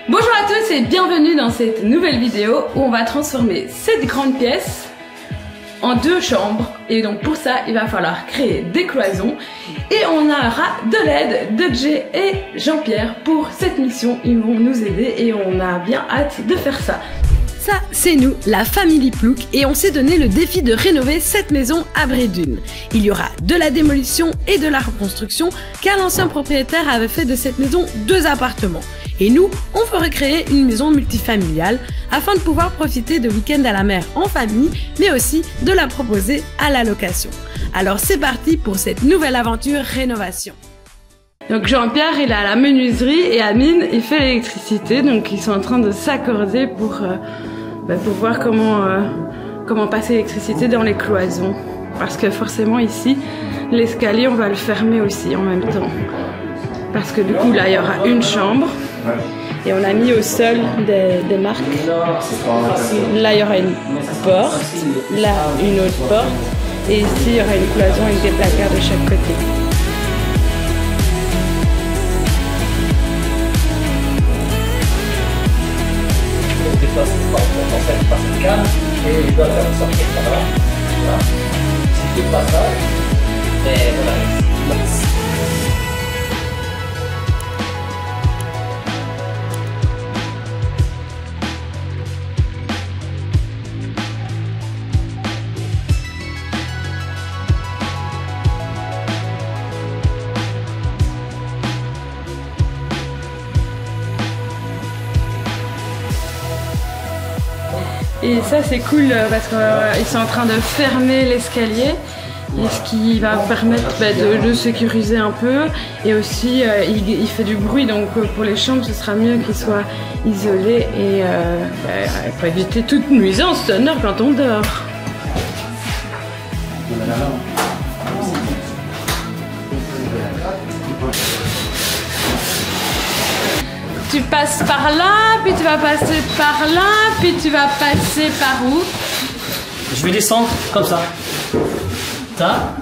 Bonjour à tous et bienvenue dans cette nouvelle vidéo où on va transformer cette grande pièce en 2 chambres. Et donc pour ça, il va falloir créer des cloisons et on aura de l'aide de Jay et Jean-Pierre pour cette mission. Ils vont nous aider et on a bien hâte de faire ça. Ça, c'est nous, la famille Plouc, et on s'est donné le défi de rénover cette maison à Brédune. Il y aura de la démolition et de la reconstruction, car l'ancien propriétaire avait fait de cette maison 2 appartements. Et nous, on veut recréer une maison multifamiliale afin de pouvoir profiter de week-ends à la mer en famille, mais aussi de la proposer à la location. Alors c'est parti pour cette nouvelle aventure rénovation. Donc Jean-Pierre il est à la menuiserie et Amine il fait l'électricité, donc ils sont en train de s'accorder pour voir comment passer l'électricité dans les cloisons. Parce que forcément ici, l'escalier on va le fermer aussi en même temps. Parce que du coup là il y aura une chambre et on a mis au sol des marques. Là il y aura une porte, là une autre porte et ici il y aura une cloison avec des placards de chaque côté. Par cette cale et je dois faire sortir par là. Voilà. Si je fais pas ça, et voilà. Et ça c'est cool parce qu'ils sont en train de fermer l'escalier, ce qui va permettre de le sécuriser un peu. Et aussi il fait du bruit, donc pour les chambres ce sera mieux qu'ils soient isolés et pour éviter toute nuisance sonore quand on dort. Tu passes par là, puis tu vas passer par là, puis tu vas passer par où? Je vais descendre comme ça. Ça.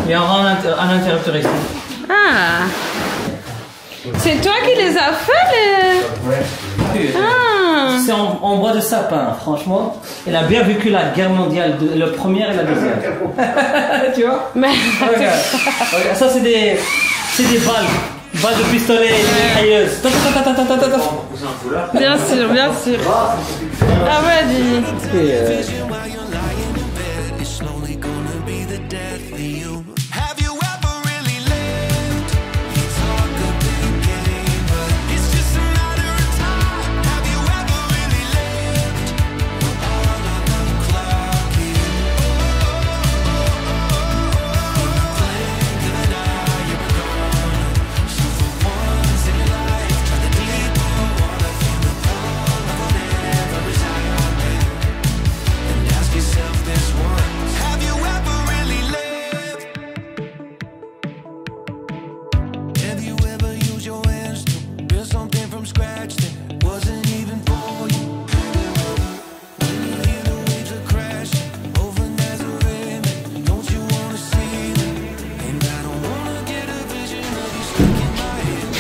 Et on rentre à l'intérieur ici. Ah. C'est toi qui les as fait les... Ah. C'est en bois de sapin, franchement. Elle a bien vécu la guerre mondiale, la première et la deuxième. Tu vois? Mais... Regarde, ça c'est des balles. Balle de pistolet mitrailleuse. Bien sûr, bien sûr. Ah ouais, dis.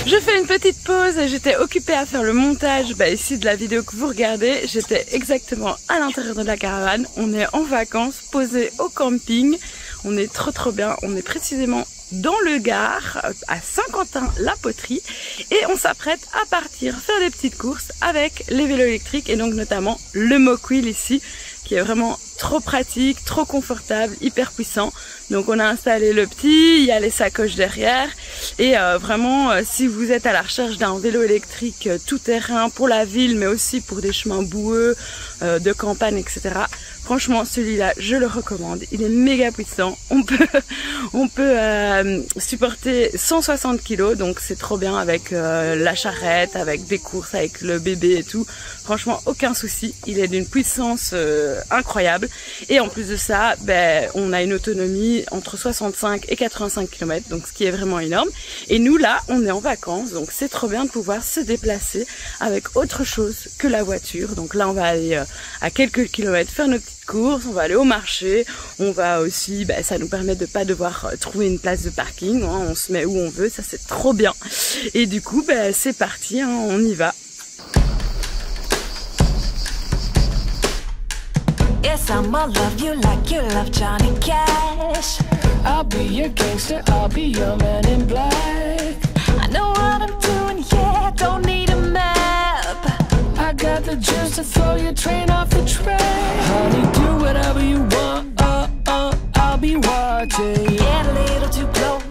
Je fais une petite pause, j'étais occupée à faire le montage ici de la vidéo que vous regardez. J'étais exactement à l'intérieur de la caravane, on est en vacances, posé au camping, on est trop bien, on est précisément dans le Gard, à Saint-Quentin-la-Poterie et on s'apprête à partir faire des petites courses avec les vélos électriques et donc notamment le Mocwheel ici qui est vraiment trop pratique, trop confortable, hyper puissant. Donc on a installé le petit, il y a les sacoches derrière et vraiment si vous êtes à la recherche d'un vélo électrique tout terrain pour la ville mais aussi pour des chemins boueux, de campagne etc. Franchement celui-là je le recommande, il est méga puissant, on peut supporter 160 kg donc c'est trop bien avec la charrette, avec des courses avec le bébé et tout. Franchement aucun souci, il est d'une puissance incroyable et en plus de ça on a une autonomie entre 65 et 85 km donc ce qui est vraiment énorme et nous là on est en vacances donc c'est trop bien de pouvoir se déplacer avec autre chose que la voiture. Donc là on va aller à quelques kilomètres faire nos petites courses, on va aller au marché, on va aussi, ça nous permet de pas devoir trouver une place de parking, hein, on se met où on veut, ça c'est trop bien. Et du coup c'est parti, hein, on y va. Guess I'ma love you like you love Johnny Cash. I'll be your gangster, I'll be your man in black. I know what I'm doing, yeah, don't need a map. I got the juice to throw your train off the track. Honey, do whatever you want, I'll be watching. Get a little too close,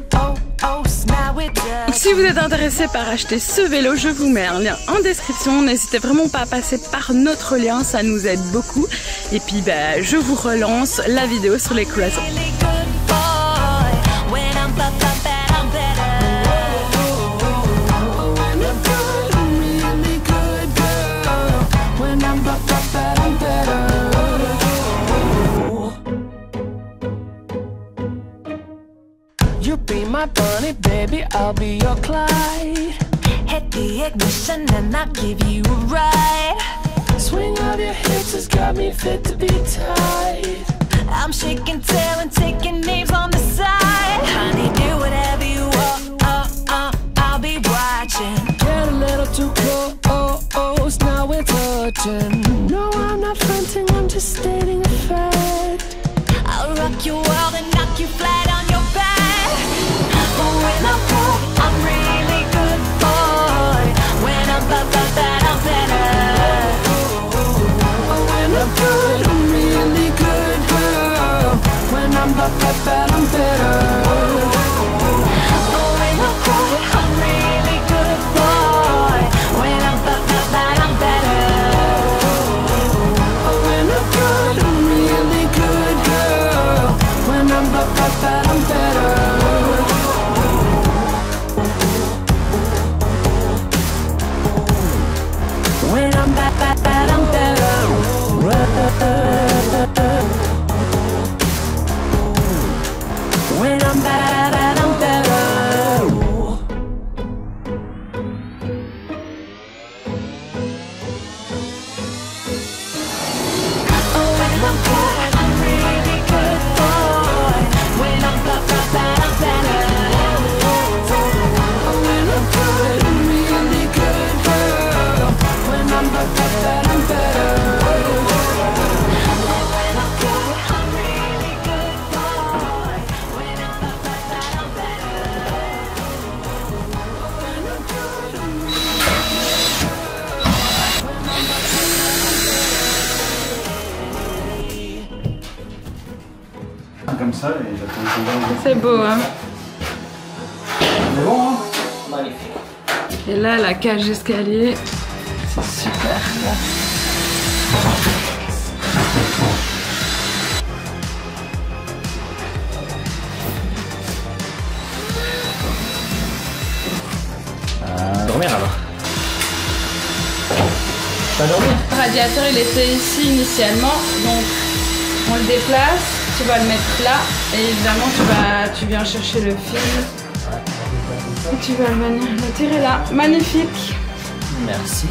oh, now it does. Si vous êtes intéressé par acheter ce vélo, je vous mets un lien en description. N'hésitez vraiment pas à passer par notre lien, ça nous aide beaucoup. Et puis bah, je vous relance la vidéo sur les cloisons. Really good boy. When I'm bad, I'm better. When I'm good, I'm really good, girl. When I'm bad, I'm better. You be my bunny, baby, I'll be your Clyde. Hit the ignition and I'll give you a ride. Swing of your hips has got me fit to be tied. I'm shaking tail and taking names on the side. Honey, do whatever you want, I'll be watching. Get a little too close, now we're touching. No, I'm not fronting, I'm just stating a fact. I'll rock your world and knock you flat on your back. When I'm good, I'm really good boy. When I'm bad, I'm better. When I'm good, I'm really good, girl. When I'm bad, I'm better. When I'm good, I'm really good boy. When I'm bad, I'm better. When I'm good, I'm really good, girl. When I'm bad, I'm better. When I'm bad, I'm better. When I'm bad, I'm better. When I'm good, I'm really good boy. When I'm bad, I'm better. When I'm good, I'm really good, girl. When I'm bad, I'm better. When I'm good, I'm really good boy. When I'm bad, I'm better. Comme ça, et j'attends qu'on va. C'est beau, hein? C'est bon, hein? Magnifique. Et là, la cage d'escalier, c'est super. Dormir alors. Tu vas dormir? Le radiateur, il était ici initialement, donc on le déplace, tu vas le mettre là, et évidemment tu viens chercher le fil. Et tu vas venir le tirer là. Magnifique! Merci.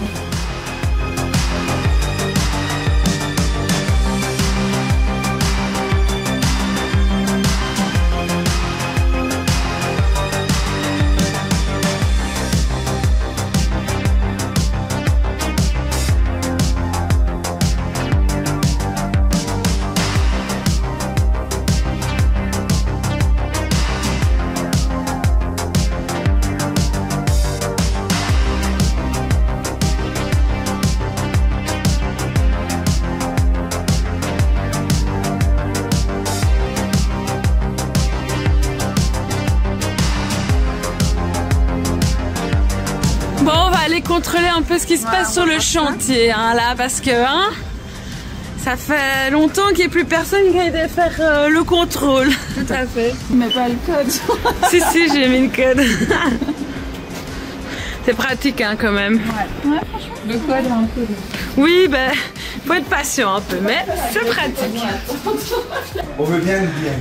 Bon, on va aller contrôler un peu ce qui se passe sur le chantier, hein, là, parce que hein, ça fait longtemps qu'il n'y a plus personne qui a été faire le contrôle. Tout à fait. Mais pas le code. Si, j'ai mis le code. C'est pratique, hein, quand même. Ouais, franchement. Le code est un peu... Oui, ben, faut être patient un peu, mais c'est pratique. On veut bien le bien.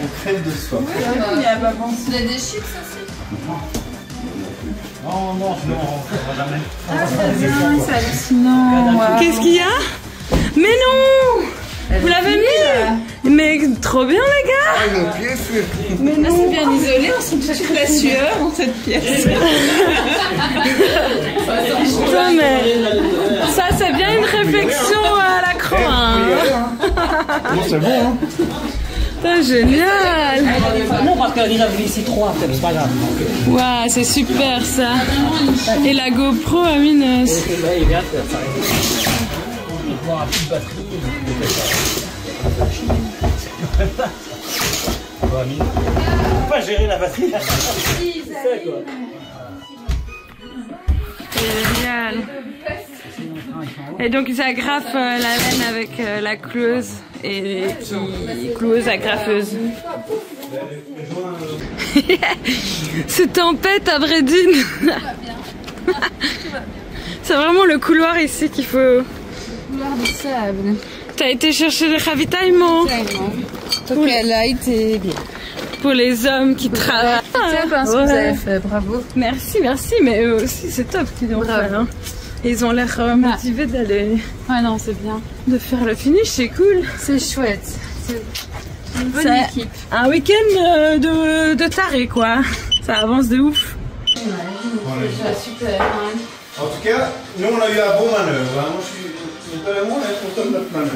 On crève de soif. Il y a pas pensé. Il y a des chips aussi. Non, non, on fera jamais. C'est hallucinant. Qu'est-ce qu'il y a? Mais non! Vous l'avez mis? Mais trop bien, les gars! Ah, mon pied fait. Mais non, c'est bien isolé, on sent tout de suite la sueur dans cette pièce. Putain, mais ça, c'est bien une réflexion à la croix. Hein. c'est bon, hein. C'est génial. Non, parce qu'elle a déjà vu ici 3, c'est pas grave. Waouh, c'est super ça. Et la GoPro, Amine. Il vient de faire ça. Il va avoir plus de batterie. Pas gérer la batterie. Génial. Et donc ils agrafent la laine avec la cloueuse et qui cloueuse la graffeuse. C'est tempête à Bredine. C'est vraiment le couloir ici qu'il faut. Couloir de sable. T'as été chercher le ravitaillement. Donc elle a été bien. Pour les hommes qui travaillent. C'est bien ce que vous avez fait, bravo. Merci, merci, mais eux aussi c'est top qu'ils ont fait. Hein. Ils ont l'air motivés d'aller. Ah non, c'est bien. De faire le finish, c'est cool. C'est chouette. C'est une bonne équipe. Un week-end de taré quoi. Ça avance de ouf. Ouais, déjà super. Hein. En tout cas, nous on a eu un bon manœuvre. Hein. Moi je suis totalement content de notre manœuvre.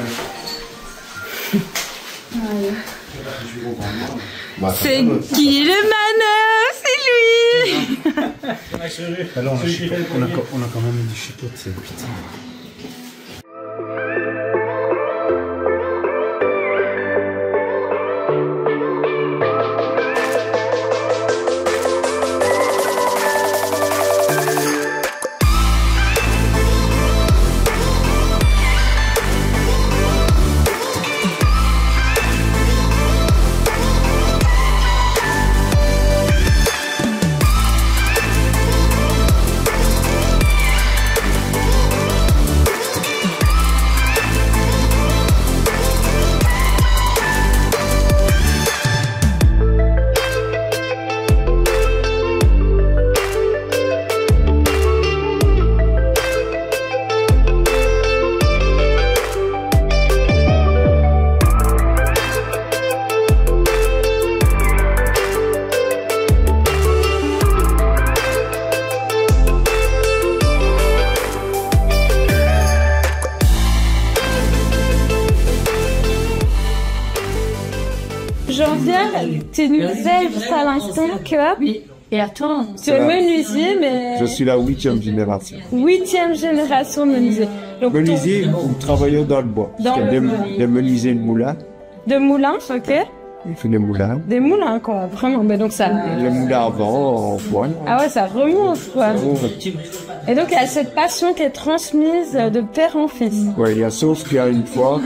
Ouais. C'est qui le manœuvre? C'est lui. Alors, on a quand même du chipote, c'est putain. Jean-Pierre, tu nous disais juste à l'instant que Et attends, tu es menuisier, mais Je suis la 8e génération. 8e génération de menuisier. Donc, Menuisier ou travailleur dans le bois. Dans Parce le que bois. des menuisiers de moulins, de moulins, ok. il fait des moulins. Des moulins, quoi, vraiment. Mais donc ça. Les moulins avant, en poigne. Ah ouais, ça remonte, quoi. Et donc il y a cette passion qui est transmise de père en fils. Ouais, il y a sauf qu'il y a une fois,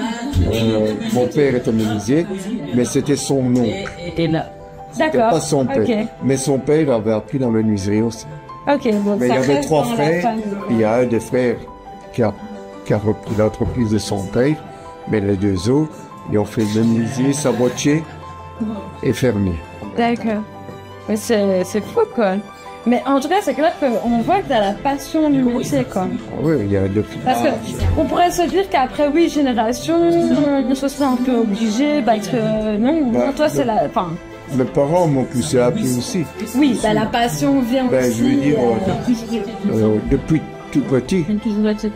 mon père était menuisier, mais c'était son oncle. Et là, C'était D'accord. pas son père. Ok. Mais son père avait appris la menuiserie aussi. Ok, bon, Mais il ça y avait reste 3 dans la frères, famille. il y a un des frères qui a repris l'entreprise de son père, mais les 2 autres, ils ont fait menuisier, sabotier et fermier. D'accord. Mais c'est fou, quoi. Mais en tout cas, c'est clair qu'on voit que t'as la passion du métier, quoi. Oui, il y a 2 Parce que on pourrait se dire qu'après 8 générations, on se serait un peu obligé, parce que non, Bah, toi c'est la... Enfin, Mes parents m'ont poussé à appeler aussi. oui, bah, la passion vient Ben, aussi... je veux dire, depuis tout petit,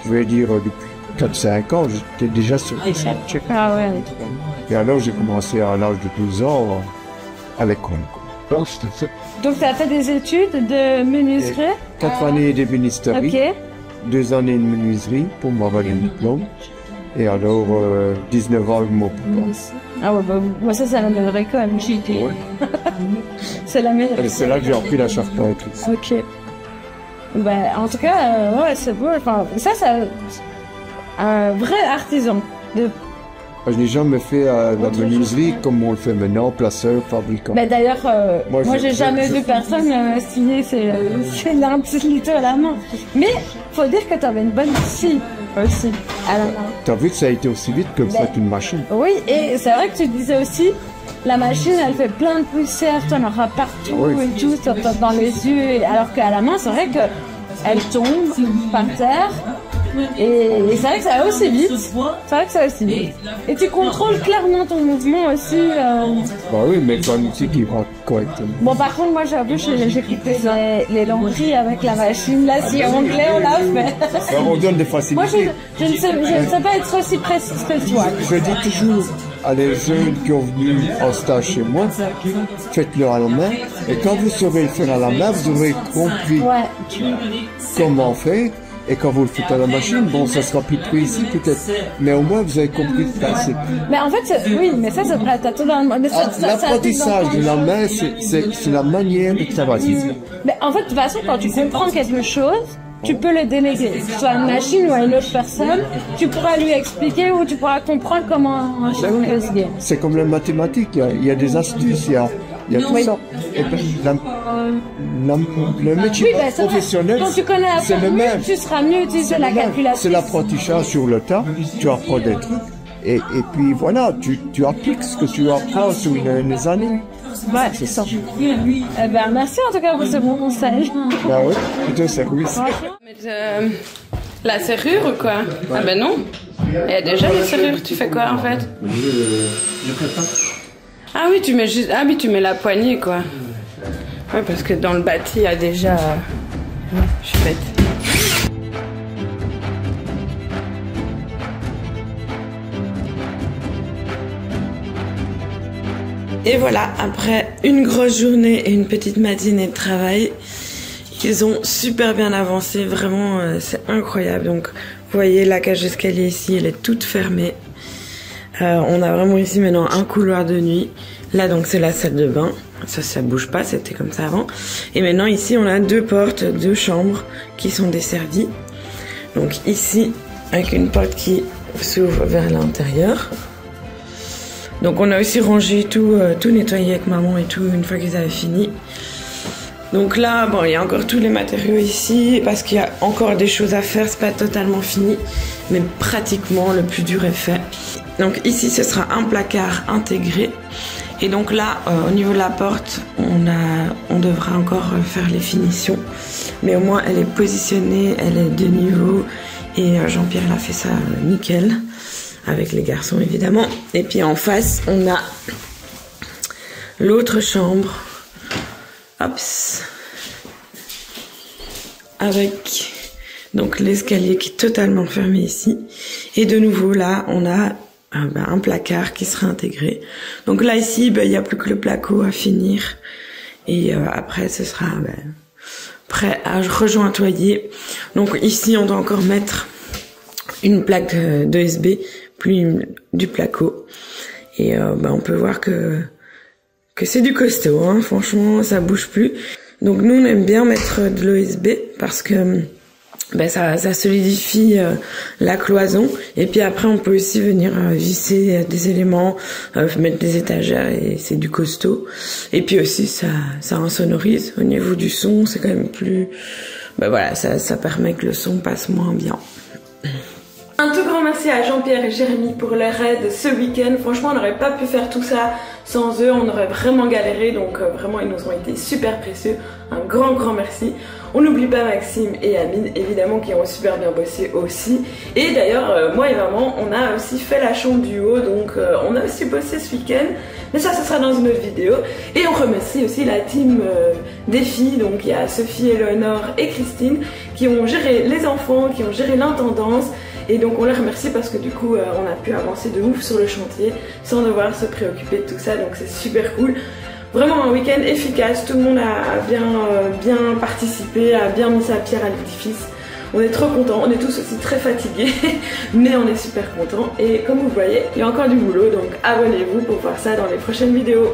je veux dire, depuis 4-5 ans, j'étais déjà sur le chantier. Ah ouais. Et alors, j'ai commencé à l'âge de 12 ans à l'école. Donc, c'était Donc tu as fait des études de menuiserie? 4 années de ministérie, Ok. 2 années de menuiserie pour m'avoir un diplôme. Et alors, 19 ans avec mon papa. Ah ouais, bah, moi ça c'est la meilleure école. Ouais. C'est la meilleure Et c'est là que j'ai appris la charpenterie. Ok. Bah, en tout cas, ouais, c'est beau. Enfin, ça, c'est un vrai artisan. Je n'ai jamais fait la menuiserie comme on le fait maintenant, placeur, fabricant. Mais d'ailleurs, Moi, moi, je- j'ai jamais je- vu personne signer ses litres à la main. Mais faut dire que tu avais une bonne scie aussi à la main. T'as vu que ça a été aussi vite que c'est une machine. Oui, et c'est vrai que tu disais aussi, la machine, elle fait plein de poussière, tu en auras partout Oui. et tout, ça tape dans les yeux. Alors qu'à la main, c'est vrai que elle tombe par terre. Et c'est vrai que ça va aussi vite. C'est vrai que ça va aussi vite. Et tu contrôles clairement ton mouvement aussi. Bah oui, mais quand correctement. Bon, par contre, moi, j'avoue, j'ai coupé les lampries avec la machine. Là, si on anglais, on l'a fait. Alors, on donne des facilités. Moi, je ne sais pas être aussi précise que toi. Je dis toujours à les jeunes qui ont venu en stage chez moi, faites-le à la main. Et quand vous saurez le faire à la main, vous aurez compris comment faire. Et quand vous le faites à la machine, bon, ça sera plus précis peut-être. Mais au moins, vous avez compris le principe. Mais en fait, oui, mais ça vrai. T'as tout dans le monde. L'apprentissage de la main, c'est la manière de travailler. Mais en fait, de toute façon, quand tu comprends quelque chose, tu peux le déléguer. Que ce soit à une machine ou à une autre personne, tu pourras lui expliquer ou tu pourras comprendre comment changer ce game. C'est comme la mathématique, il y a des astuces, il y a tout ça. Et le métier professionnel, c'est le même. Tu seras mieux utiliser la calculatrice. C'est l'apprentissage sur le tas, tu apprends des trucs. Et puis voilà, tu appliques ce que tu apprends sur les années. Ouais. C'est ça. Eh ben, merci en tout cas pour ce bon conseil. Ben oui, c'est un service. La serrure ou quoi? Ah ben non. Il y a déjà les serrures, tu fais quoi en fait? Je prépare. Ah oui, tu mets juste... Ah oui, tu mets la poignée quoi. Ouais, parce que dans le bâti, il y a déjà... Je suis bête. Et voilà, après une grosse journée et une petite matinée de travail, ils ont super bien avancé, vraiment c'est incroyable. Donc vous voyez la cage d'escalier ici, elle est toute fermée. On a vraiment ici maintenant un couloir de nuit. Là donc c'est la salle de bain, ça bouge pas, c'était comme ça avant. Et maintenant ici on a deux portes, deux chambres qui sont desservies. Donc ici avec une porte qui s'ouvre vers l'intérieur. Donc on a aussi rangé tout nettoyé avec maman et tout une fois qu'ils avaient fini. Donc là, bon, il y a encore tous les matériaux ici parce qu'il y a encore des choses à faire, c'est pas totalement fini, mais pratiquement le plus dur est fait. Donc ici, ce sera un placard intégré. Et donc là, au niveau de la porte, on devra encore faire les finitions. Mais au moins, elle est positionnée, elle est de niveau. Et Jean-Pierre l'a fait ça nickel. Avec les garçons évidemment. Et puis en face on a l'autre chambre, Hops, avec donc l'escalier qui est totalement fermé ici. Et de nouveau là on a un placard qui sera intégré. Donc là ici il n'y a plus que le placo à finir. Et après ce sera prêt à rejointoyer. Donc ici on doit encore mettre une plaque d'ESB plus du placo. Et on peut voir que c'est du costaud, hein. Franchement ça bouge plus. Donc nous on aime bien mettre de l'OSB parce que ça solidifie la cloison. Et puis après on peut aussi venir visser des éléments, mettre des étagères et c'est du costaud. Et puis aussi ça insonorise au niveau du son, c'est quand même plus... voilà, ça permet que le son passe moins bien. Un tout grand merci à Jean-Pierre et Jérémy pour leur aide ce week-end. Franchement, on n'aurait pas pu faire tout ça sans eux, on aurait vraiment galéré. Donc vraiment, ils nous ont été super précieux. Un grand merci. On n'oublie pas Maxime et Amine, évidemment, qui ont super bien bossé aussi. Et d'ailleurs, moi et maman, on a aussi fait la chambre du haut. Donc on a aussi bossé ce week-end. Mais ça sera dans une autre vidéo. Et on remercie aussi la team des filles. Donc il y a Sophie, Eleonore et Christine qui ont géré les enfants, qui ont géré l'intendance. Et donc on les remercie parce que du coup on a pu avancer de ouf sur le chantier sans devoir se préoccuper de tout ça, donc c'est super cool. Vraiment un week-end efficace, tout le monde a bien participé, a bien mis sa pierre à l'édifice. On est trop contents, on est tous aussi très fatigués, mais on est super contents. Et comme vous voyez, il y a encore du boulot, donc abonnez-vous pour voir ça dans les prochaines vidéos.